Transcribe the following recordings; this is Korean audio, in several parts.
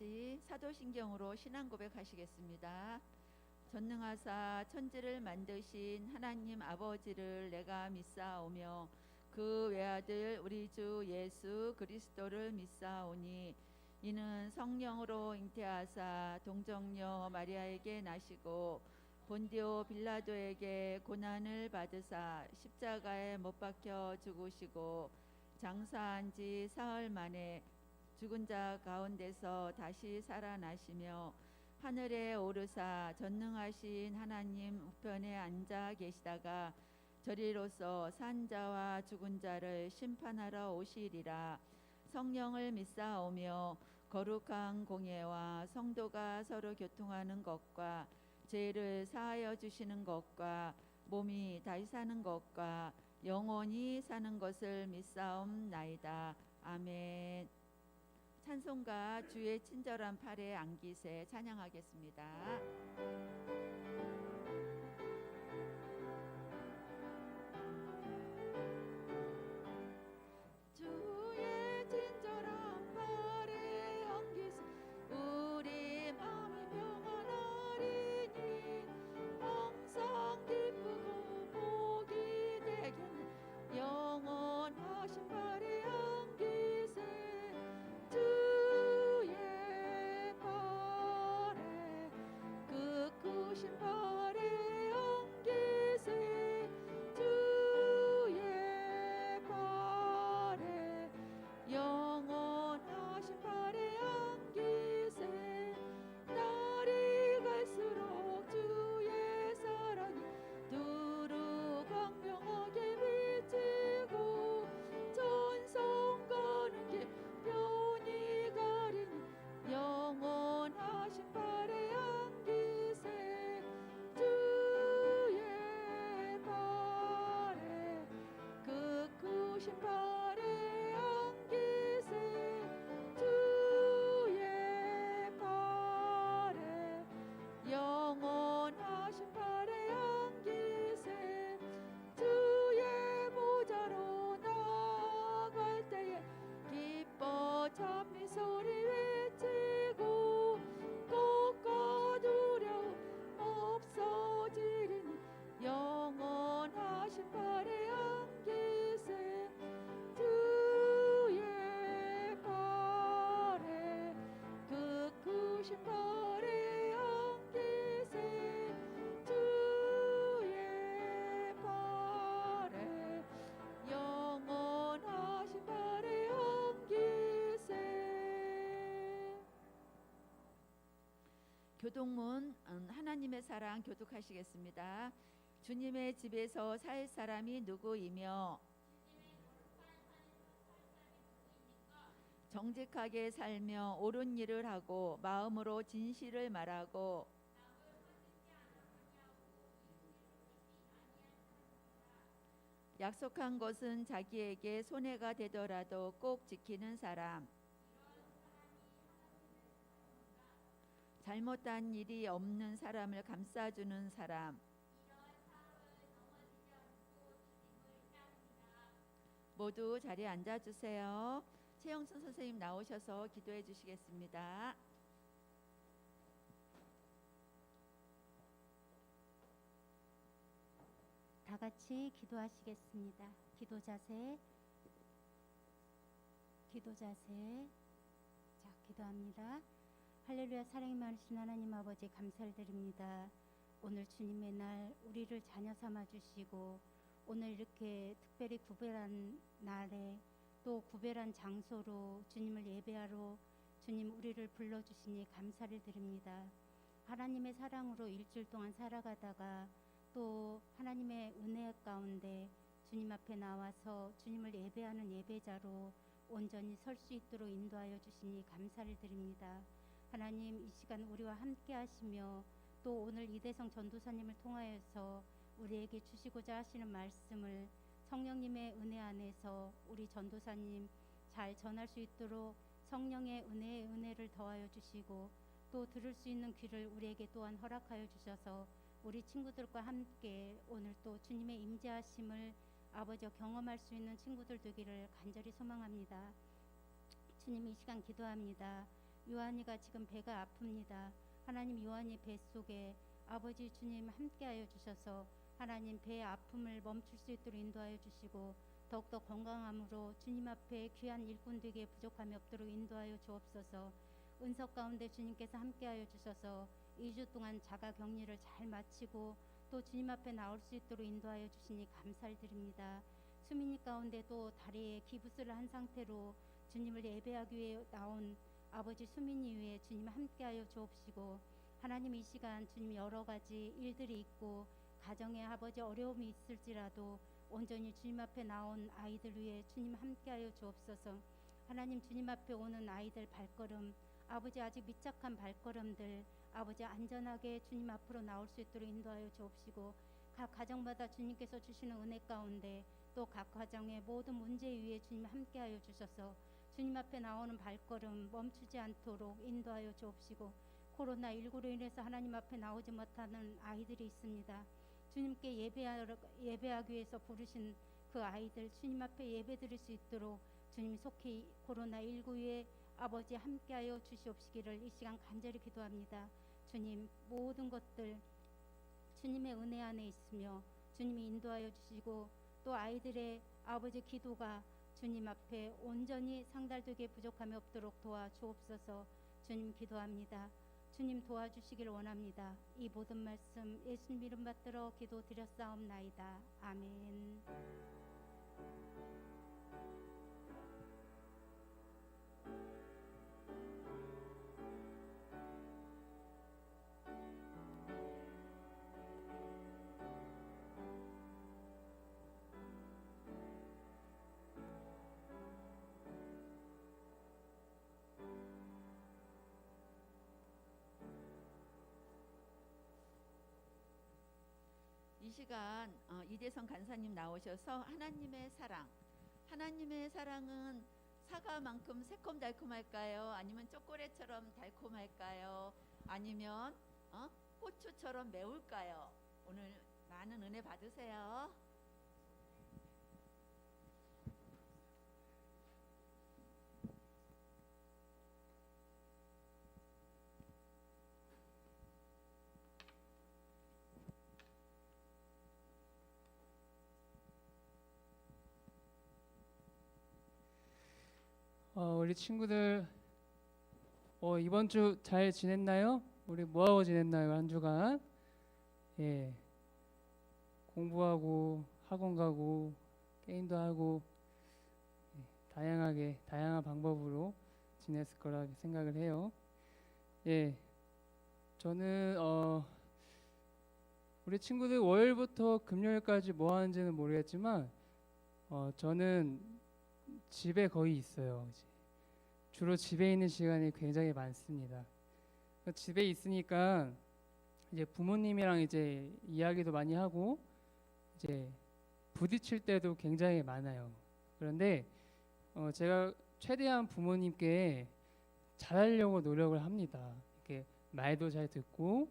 같이 사도신경으로 신앙 고백하시겠습니다. 전능하사 천지를 만드신 하나님 아버지를 내가 믿사오며 그 외아들 우리 주 예수 그리스도를 믿사오니 이는 성령으로 잉태하사 동정녀 마리아에게 나시고 본디오 빌라도에게 고난을 받으사 십자가에 못 박혀 죽으시고 장사한 지 사흘 만에 죽은 자 가운데서 다시 살아나시며 하늘에 오르사 전능하신 하나님 우편에 앉아 계시다가 저리로서 산 자와 죽은 자를 심판하러 오시리라. 성령을 믿사오며 거룩한 공예와 성도가 서로 교통하는 것과 죄를 사하여 주시는 것과 몸이 다시 사는 것과 영원히 사는 것을 믿사옵나이다. 아멘. 찬송가 주의 친절한 팔에 안기세 찬양하겠습니다. 주의 친절한 팔에 안기세 우리 마음이 평안하리니 항상 기쁘고 복이 되겠네. 영원하신 팔에 안기세 주의 팔에 그 크신 팔에 안기세 주의 팔에 영원하신 팔에 안기세 날이 갈수록 주의 사랑이 두루 광명하게 비치고 전성 가는 길 편히 가리니 영원하신 팔에 안기세 주의 팔에 그 크신 팔에 안기세 주의 팔에 영원하신 팔에 안기세 주의 보좌로 나아갈 때에 기뻐 찬미 소리 외치고 걱과 두려움 없어지리니 영원하신 팔에 안기세 주의 팔에 그 크신 팔에 안기세 주의 팔에 영원하신 팔에 안기세. 교독문 하나님의 사랑 교독하시겠습니다. 주님의 집에서 살 사람이 누구이며 정직하게 살며 옳은 일을 하고 마음으로 진실을 말하고 약속한 것은 자기에게 손해가 되더라도 꼭 지키는 사람, 잘못한 일이 없는 사람을 감싸주는 사람, 모두 자리에 앉아주세요. 최영순 선생님 나오셔서 기도해 주시겠습니다. 다 같이 기도하시겠습니다. 기도 자세. 자, 기도합니다. 할렐루야. 사랑이 많으신 하나님 아버지 감사를 드립니다. 오늘 주님의 날 우리를 자녀 삼아 주시고 오늘 이렇게 특별히 구별한 날에 또 구별한 장소로 주님을 예배하러 주님 우리를 불러주시니 감사를 드립니다. 하나님의 사랑으로 일주일 동안 살아가다가 또 하나님의 은혜 가운데 주님 앞에 나와서 주님을 예배하는 예배자로 온전히 설 수 있도록 인도하여 주시니 감사를 드립니다. 하나님 이 시간 우리와 함께 하시며 또 오늘 이대성 전도사님을 통하여서 우리에게 주시고자 하시는 말씀을 성령님의 은혜 안에서 우리 전도사님 잘 전할 수 있도록 성령의 은혜를 더하여 주시고 또 들을 수 있는 귀를 우리에게 또한 허락하여 주셔서 우리 친구들과 함께 오늘 또 주님의 임재하심을 아버지와 경험할 수 있는 친구들 되기를 간절히 소망합니다. 주님 이 시간 기도합니다. 요한이가 지금 배가 아픕니다. 하나님 요한이 뱃속에 아버지 주님 함께하여 주셔서 하나님 배의 아픔을 멈출 수 있도록 인도하여 주시고 더욱더 건강함으로 주님 앞에 귀한 일꾼 되게 부족함이 없도록 인도하여 주옵소서. 은석 가운데 주님께서 함께하여 주셔서 2주 동안 자가 격리를 잘 마치고 또 주님 앞에 나올 수 있도록 인도하여 주시니 감사를 드립니다. 수민이 가운데 또 다리에 기부스를 한 상태로 주님을 예배하기 위해 나온 아버지 수민이 위해 주님 함께하여 주옵시고 하나님 이 시간 주님 여러 가지 일들이 있고 가정에 아버지 어려움이 있을지라도 온전히 주님 앞에 나온 아이들 위해 주님 함께하여 주옵소서. 하나님 주님 앞에 오는 아이들 발걸음 아버지 아직 미착한 발걸음들 아버지 안전하게 주님 앞으로 나올 수 있도록 인도하여 주옵시고 각 가정마다 주님께서 주시는 은혜 가운데 또 각 가정의 모든 문제 위에 주님 함께하여 주셔서 주님 앞에 나오는 발걸음 멈추지 않도록 인도하여 주옵시고 코로나19로 인해서 하나님 앞에 나오지 못하는 아이들이 있습니다. 주님께 예배하기 위해서 부르신 그 아이들 주님 앞에 예배 드릴 수 있도록 주님 속히 코로나19에 아버지 함께하여 주시옵시기를 이 시간 간절히 기도합니다. 주님 모든 것들 주님의 은혜 안에 있으며 주님이 인도하여 주시고 또 아이들의 아버지 기도가 주님 앞에 온전히 상달되게 부족함이 없도록 도와주옵소서. 주님 기도합니다. 주님 도와주시길 원합니다. 이 모든 말씀 예수님 이름 받들어 기도 드렸사옵나이다. 아멘. 이 시간 이대성 간사님 나오셔서 하나님의 사랑은 사과만큼 새콤달콤할까요? 아니면 초콜릿처럼 달콤할까요? 아니면 고추처럼 매울까요? 오늘 많은 은혜 받으세요. 우리 친구들 이번 주 잘 지냈나요? 우리 뭐하고 지냈나요? 한 주간 예, 공부하고 학원 가고 게임도 하고 다양한 방법으로 지냈을 거라 생각을 해요. 예, 저는 우리 친구들 월요일부터 금요일까지 뭐 하는지는 모르겠지만 저는 집에 거의 있어요. 주로 집에 있는 시간이 굉장히 많습니다. 집에 있으니까 이제 부모님이랑 이제 이야기도 많이 하고 이제 부딪힐 때도 굉장히 많아요. 그런데 제가 최대한 부모님께 잘하려고 노력을 합니다. 이렇게 말도 잘 듣고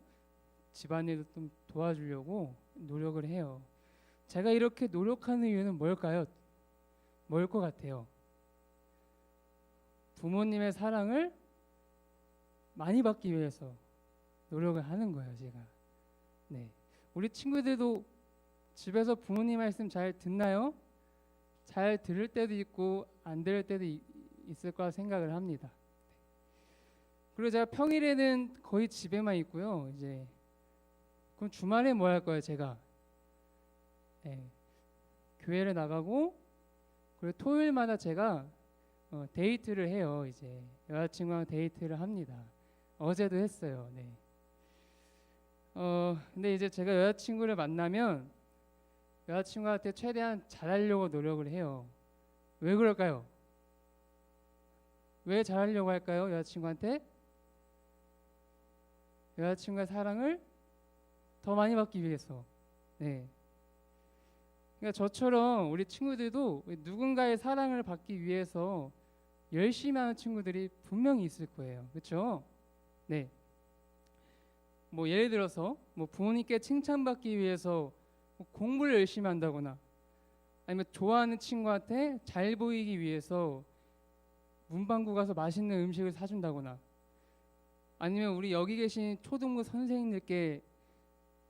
집안일도 좀 도와주려고 노력을 해요. 제가 이렇게 노력하는 이유는 뭘까요? 뭘 것 같아요? 부모님의 사랑을 많이 받기 위해서 노력을 하는 거예요, 제가. 네, 우리 친구들도 집에서 부모님 말씀 잘 듣나요? 잘 들을 때도 있고 안 들을 때도 있을 거라 생각을 합니다. 그리고 제가 평일에는 거의 집에만 있고요. 이제 그럼 주말에 뭐 할 거예요, 제가? 네, 교회를 나가고 그리고 토요일마다 제가 데이트를 해요. 이제 여자친구랑 데이트를 합니다. 어제도 했어요. 네. 근데 이제 제가 여자친구를 만나면 여자친구한테 최대한 잘하려고 노력을 해요. 왜 그럴까요? 왜 잘하려고 할까요? 여자친구한테? 여자친구의 사랑을 더 많이 받기 위해서. 네. 그러니까 저처럼 우리 친구들도 누군가의 사랑을 받기 위해서 열심히 하는 친구들이 분명히 있을 거예요. 그렇죠? 네. 뭐 예를 들어서 뭐 부모님께 칭찬받기 위해서 뭐 공부를 열심히 한다거나 아니면 좋아하는 친구한테 잘 보이기 위해서 문방구 가서 맛있는 음식을 사준다거나 아니면 우리 여기 계신 초등부 선생님들께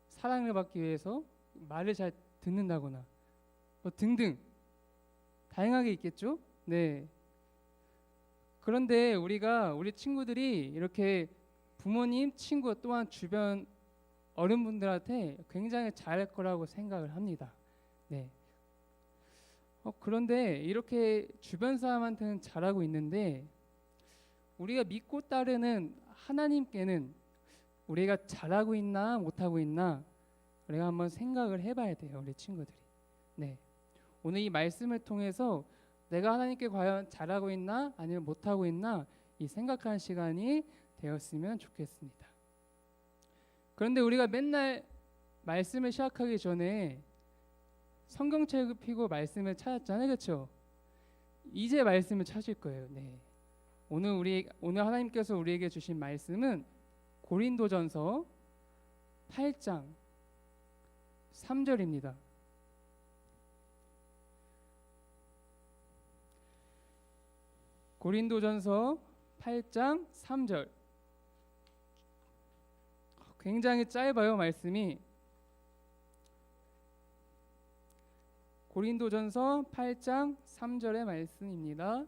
사랑을 받기 위해서 말을 잘 듣는다거나 뭐 등등 다양하게 있겠죠? 네. 그런데 우리 친구들이 이렇게 부모님, 친구 또한 주변 어른분들한테 굉장히 잘할 거라고 생각을 합니다. 네. 그런데 이렇게 주변 사람한테는 잘하고 있는데 우리가 믿고 따르는 하나님께는 우리가 잘하고 있나 못하고 있나 우리가 한번 생각을 해봐야 돼요, 우리 친구들이. 네. 오늘 이 말씀을 통해서 내가 하나님께 과연 잘하고 있나 아니면 못하고 있나 이 생각하는 시간이 되었으면 좋겠습니다. 그런데 우리가 맨날 말씀을 시작하기 전에 성경책을 펴고 말씀을 찾았잖아요, 그렇죠? 이제 말씀을 찾을 거예요. 네. 오늘 하나님께서 우리에게 주신 말씀은 고린도전서 8장 3절입니다. 고린도전서 8장 3절. 굉장히 짧아요, 말씀이. 고린도전서 8장 3절의 말씀입니다.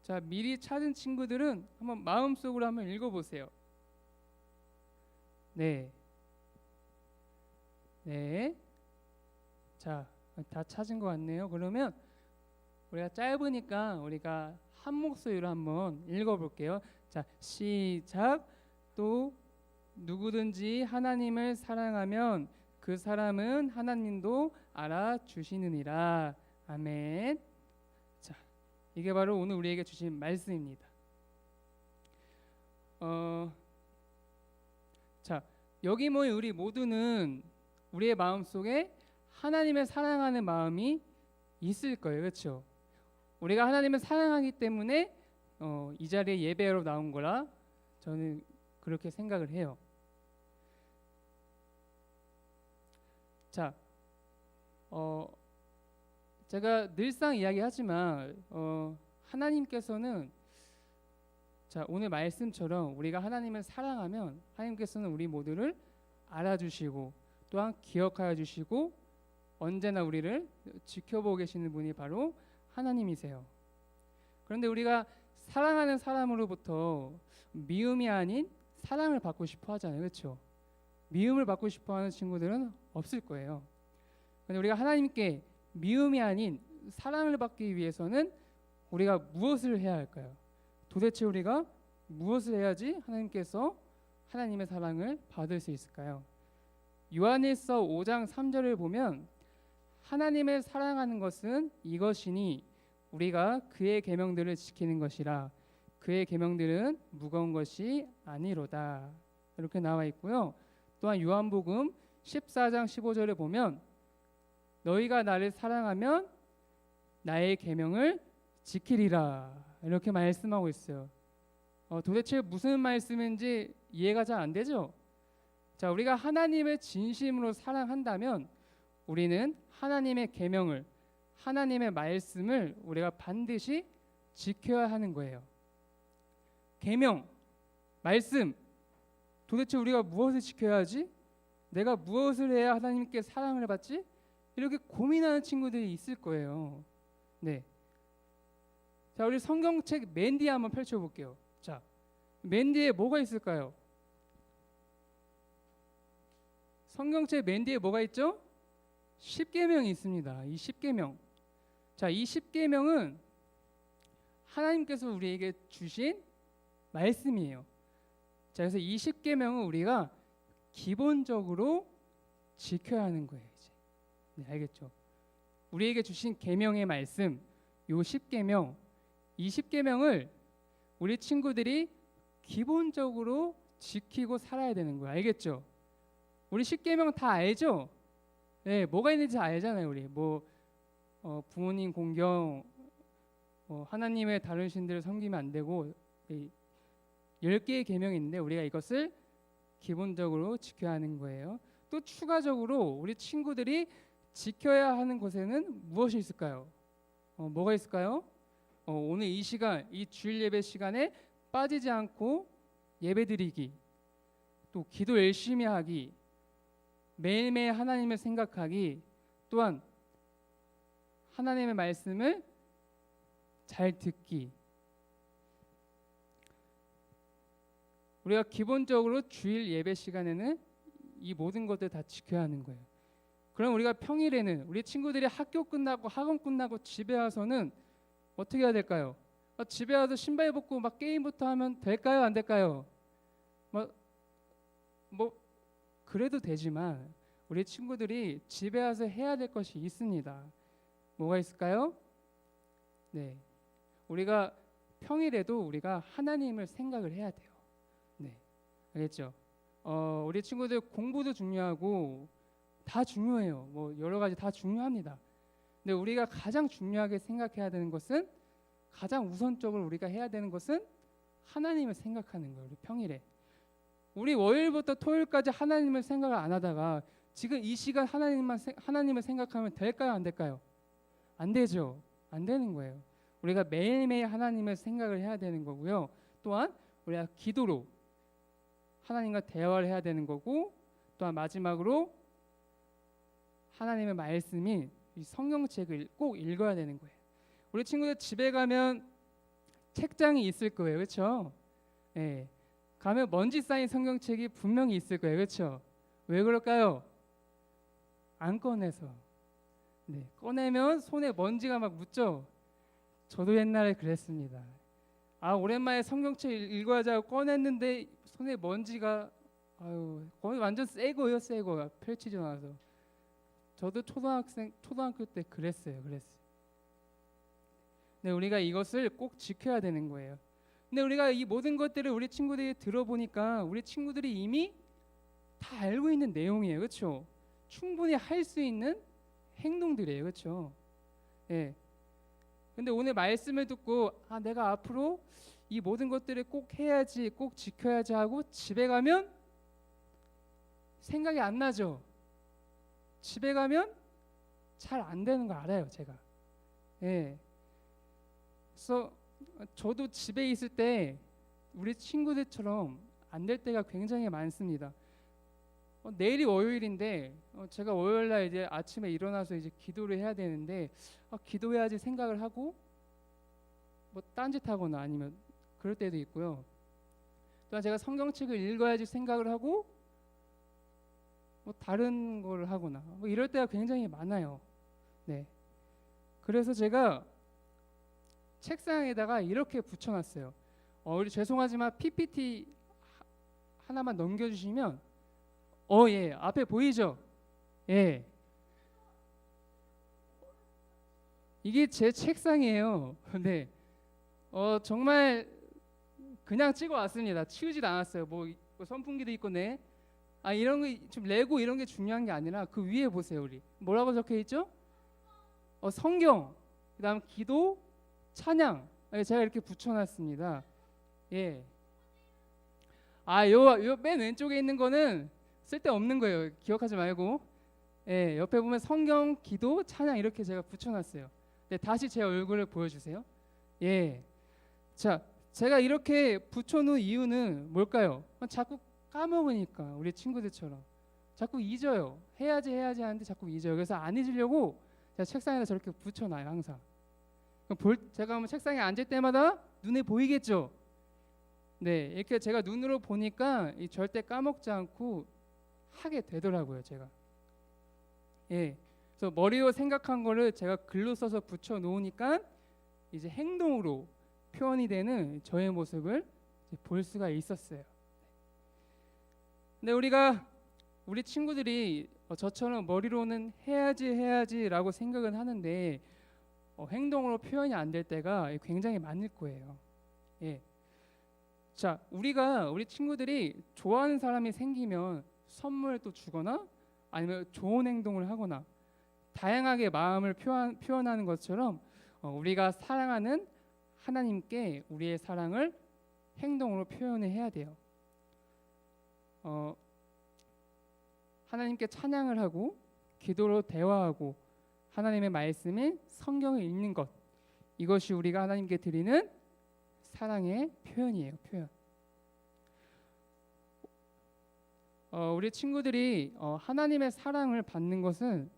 자, 미리 찾은 친구들은 한번 마음속으로 한번 읽어보세요. 네. 네. 자, 다 찾은 것 같네요. 그러면 우리가 짧으니까 우리가 한 목소리로 한번 읽어볼게요. 자, 시작. 또 누구든지 하나님을 사랑하면 그 사람은 하나님도 알아주시느니라. 아멘. 자, 이게 바로 오늘 우리에게 주신 말씀입니다. 자, 여기 모인 우리 모두는 우리의 마음속에 하나님을 사랑하는 마음이 있을 거예요, 그렇죠? 우리가 하나님을 사랑하기 때문에 이 자리에 예배하러 나온 거라 저는 그렇게 생각을 해요. 자, 제가 늘상 이야기하지만 하나님께서는 자, 오늘 말씀처럼 우리가 하나님을 사랑하면 하나님께서는 우리 모두를 알아주시고 또한 기억하여 주시고 언제나 우리를 지켜보고 계시는 분이 바로 하나님이세요. 그런데 우리가 사랑하는 사람으로부터 미움이 아닌 사랑을 받고 싶어 하잖아요, 그렇죠? 미움을 받고 싶어 하는 친구들은 없을 거예요. 그런데 우리가 하나님께 미움이 아닌 사랑을 받기 위해서는 우리가 무엇을 해야 할까요? 도대체 우리가 무엇을 해야지 하나님께서 하나님의 사랑을 받을 수 있을까요? 요한일서 5장 3절을 보면 하나님을 사랑하는 것은 이것이니 우리가 그의 계명들을 지키는 것이라 그의 계명들은 무거운 것이 아니로다. 이렇게 나와 있고요. 또한 요한복음 14장 15절을 보면 너희가 나를 사랑하면 나의 계명을 지키리라. 이렇게 말씀하고 있어요. 도대체 무슨 말씀인지 이해가 잘 안 되죠? 자, 우리가 하나님을 진심으로 사랑한다면 우리는 하나님의 계명을 하나님의 말씀을 우리가 반드시 지켜야 하는 거예요. 계명, 말씀, 도대체 우리가 무엇을 지켜야 하지? 내가 무엇을 해야 하나님께 사랑을 받지? 이렇게 고민하는 친구들이 있을 거예요. 네. 자, 우리 성경책 맨 뒤에 한번 펼쳐볼게요. 자, 맨 뒤에 뭐가 있을까요? 성경책 맨 뒤에 뭐가 있죠? 십계명이 있습니다. 이 십계명. 자, 이 십계명은 하나님께서 우리에게 주신 말씀이에요. 자, 그래서 이 십계명은 우리가 기본적으로 지켜야 하는 거예요. 이제. 네, 알겠죠? 우리에게 주신 계명의 말씀, 요 십계명, 이 십계명을 우리 친구들이 기본적으로 지키고 살아야 되는 거예요. 알겠죠? 우리 십계명 다 알죠? 네, 뭐가 있는지 알잖아요. 우리 부모님 공경, 하나님의 다른 신들을 섬기면 안 되고 10개의 계명이 있는데 우리가 이것을 기본적으로 지켜야 하는 거예요. 또 추가적으로 우리 친구들이 지켜야 하는 것에는 무엇이 있을까요? 뭐가 있을까요? 오늘 이 시간, 이 주일 예배 시간에 빠지지 않고 예배드리기, 또 기도 열심히 하기, 매일매일 하나님을 생각하기, 또한 하나님의 말씀을 잘 듣기. 우리가 기본적으로 주일 예배 시간에는 이 모든 것들 다 지켜야 하는 거예요. 그럼 우리가 평일에는 우리 친구들이 학교 끝나고 학원 끝나고 집에 와서는 어떻게 해야 될까요? 집에 와서 신발 벗고 막 게임부터 하면 될까요? 안 될까요? 뭐 그래도 되지만 우리 친구들이 집에 와서 해야 될 것이 있습니다. 뭐가 있을까요? 네, 우리가 평일에도 우리가 하나님을 생각을 해야 돼요. 네, 알겠죠? 우리 친구들 공부도 중요하고 다 중요해요. 뭐 여러 가지 다 중요합니다. 근데 우리가 가장 중요하게 생각해야 되는 것은, 가장 우선적으로 우리가 해야 되는 것은 하나님을 생각하는 거예요. 우리 평일에. 우리 월요일부터 토요일까지 하나님을 생각을 안 하다가 지금 이 시간 하나님을 생각하면 될까요? 안 될까요? 안 되죠. 안 되는 거예요. 우리가 매일매일 하나님을 생각을 해야 되는 거고요. 또한 우리가 기도로 하나님과 대화를 해야 되는 거고, 또한 마지막으로 하나님의 말씀인 이 성경책을 꼭 읽어야 되는 거예요. 우리 친구들 집에 가면 책장이 있을 거예요. 그렇죠? 예. 가면 먼지 쌓인 성경책이 분명히 있을 거예요. 그렇죠? 왜 그럴까요? 안 꺼내서. 네. 꺼내면 손에 먼지가 막 묻죠. 저도 옛날에 그랬습니다. 오랜만에 성경책 읽어야지 꺼냈는데 손에 먼지가 거의 완전 새 거예요. 새 거. 펼치지 않아서. 저도 초등학교 때 그랬어요. 네, 우리가 이것을 꼭 지켜야 되는 거예요. 근데 우리가 이 모든 것들을 우리 친구들이 들어보니까 우리 친구들이 이미 다 알고 있는 내용이에요. 그렇죠? 충분히 할 수 있는 행동들이에요. 그렇죠? 예. 근데 오늘 말씀을 듣고 내가 앞으로 이 모든 것들을 꼭 해야지, 꼭 지켜야지 하고 집에 가면 생각이 안 나죠. 집에 가면 잘 안 되는 거 알아요, 제가. 예. 그래서 저도 집에 있을 때 우리 친구들처럼 안 될 때가 굉장히 많습니다. 내일이 월요일인데 제가 월요일날 이제 아침에 일어나서 이제 기도를 해야 되는데 기도해야지 생각을 하고 뭐 딴짓하거나 아니면 그럴 때도 있고요. 또한 제가 성경책을 읽어야지 생각을 하고 뭐 다른 걸 하거나 뭐 이럴 때가 굉장히 많아요. 네. 그래서 제가 책상에다가 이렇게 붙여놨어요. 우리 죄송하지만 PPT 하나만 넘겨주시면 예, 앞에 보이죠? 예. 이게 제 책상이에요. 네. 정말 그냥 찍어 왔습니다. 치우지도 않았어요. 뭐 선풍기도 있고 네. 이런 거 좀 레고 이런 게 중요한 게 아니라 그 위에 보세요. 우리 뭐라고 적혀 있죠? 성경, 그다음 기도, 찬양. 제가 이렇게 붙여놨습니다. 예. 요 맨 왼쪽에 있는 거는 쓸데없는 거예요. 기억하지 말고. 예, 옆에 보면 성경, 기도, 찬양 이렇게 제가 붙여놨어요. 네, 다시 제 얼굴을 보여주세요. 예. 자, 제가 이렇게 붙여놓은 이유는 뭘까요? 자꾸 까먹으니까 우리 친구들처럼 자꾸 잊어요. 해야지 하는데 자꾸 잊어요. 그래서 안 잊으려고 제가 책상에다 저렇게 붙여놔요. 항상. 제가 한번 책상에 앉을 때마다 눈에 보이겠죠? 네, 이렇게 제가 눈으로 보니까 절대 까먹지 않고 하게 되더라고요. 제가. 예, 그래서 머리로 생각한 거를 제가 글로 써서 붙여 놓으니까 이제 행동으로 표현이 되는 저의 모습을 볼 수가 있었어요. 근데 우리 친구들이 저처럼 머리로는 해야지라고 생각은 하는데 행동으로 표현이 안 될 때가 굉장히 많을 거예요. 예. 자, 우리 친구들이 좋아하는 사람이 생기면 선물을 또 주거나 아니면 좋은 행동을 하거나 다양하게 마음을 표현하는 것처럼 우리가 사랑하는 하나님께 우리의 사랑을 행동으로 표현을 해야 돼요. 하나님께 찬양을 하고 기도로 대화하고 하나님의 말씀인 성경을 읽는 것, 이것이 우리가 하나님께 드리는 사랑의 표현이에요. 표현. 우리 친구들이 하나님의 사랑을 받는 것은,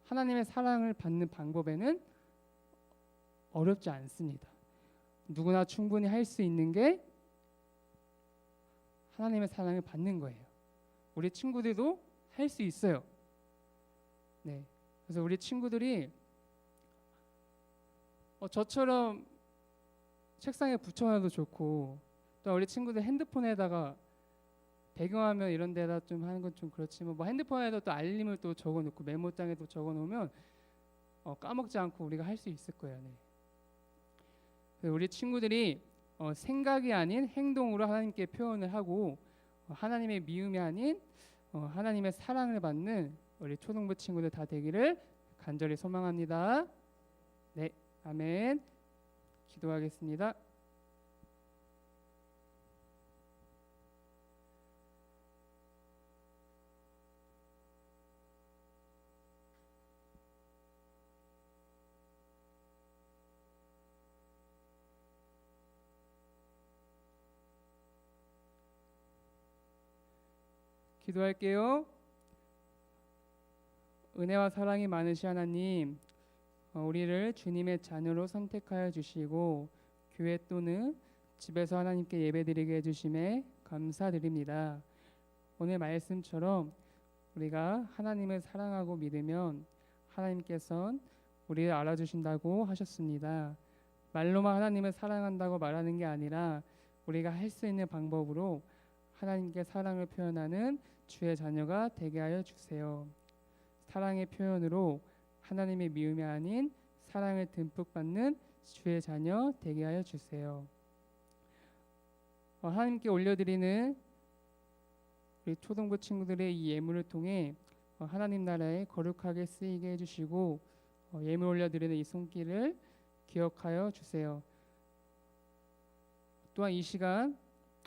하나님의 사랑을 받는 방법에는 어렵지 않습니다. 누구나 충분히 할 수 있는 게 하나님의 사랑을 받는 거예요. 우리 친구들도 할 수 있어요. 네. 그래서 우리 친구들이 저처럼 책상에 붙여놔도 좋고, 또 우리 친구들 핸드폰에다가 배경화면 이런 데다 좀 하는 건 좀 그렇지만, 뭐 핸드폰에도 또 알림을 또 적어놓고 메모장에도 적어놓으면 까먹지 않고 우리가 할 수 있을 거예요. 네. 그래서 우리 친구들이 생각이 아닌 행동으로 하나님께 표현을 하고, 하나님의 미움이 아닌 하나님의 사랑을 받는 우리 초등부 친구들 다 되기를 간절히 소망합니다. 네, 아멘. 기도하겠습니다. 기도할게요. 은혜와 사랑이 많으신 하나님, 우리를 주님의 자녀로 선택하여 주시고 교회 또는 집에서 하나님께 예배드리게 해주심에 감사드립니다. 오늘 말씀처럼 우리가 하나님을 사랑하고 믿으면 하나님께서는 우리를 알아주신다고 하셨습니다. 말로만 하나님을 사랑한다고 말하는 게 아니라 우리가 할 수 있는 방법으로 하나님께 사랑을 표현하는 주의 자녀가 되게 하여 주세요. 사랑의 표현으로 하나님의 미움이 아닌 사랑을 듬뿍 받는 주의 자녀 되게 하여 주세요. 하나님께 올려드리는 우리 초등부 친구들의 이 예물을 통해 하나님 나라에 거룩하게 쓰이게 해주시고, 예물 올려드리는 이 손길을 기억하여 주세요. 또한 이 시간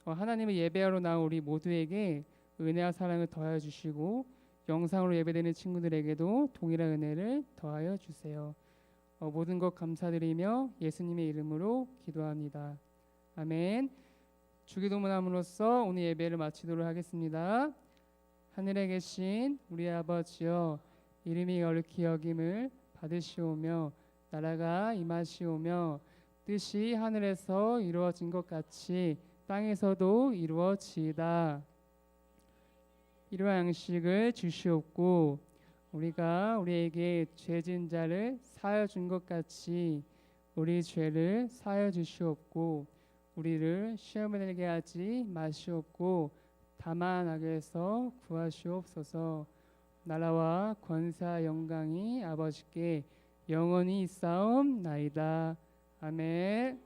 하나님을 예배하러 나온 우리 모두에게 은혜와 사랑을 더하여 주시고, 영상으로 예배되는 친구들에게도 동일한 은혜를 더하여 주세요. 모든 것 감사드리며 예수님의 이름으로 기도합니다. 아멘. 주기도문함으로써 오늘 예배를 마치도록 하겠습니다. 하늘에 계신 우리 아버지여, 이름이 거룩히 여김을 받으시오며 나라가 임하시오며 뜻이 하늘에서 이루어진 것 같이 땅에서도 이루어지이다. 이러한 양식을 주시옵고 우리가 우리에게 죄진 자를 사하여 준 것 같이 우리 죄를 사하여 주시옵고 우리를 시험에 들게 하지 마시옵고 다만 악에서 구하시옵소서. 나라와 권세와 영광이 아버지께 영원히 있사옵나이다. 아멘.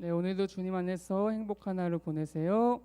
네, 오늘도 주님 안에서 행복한 하루 보내세요.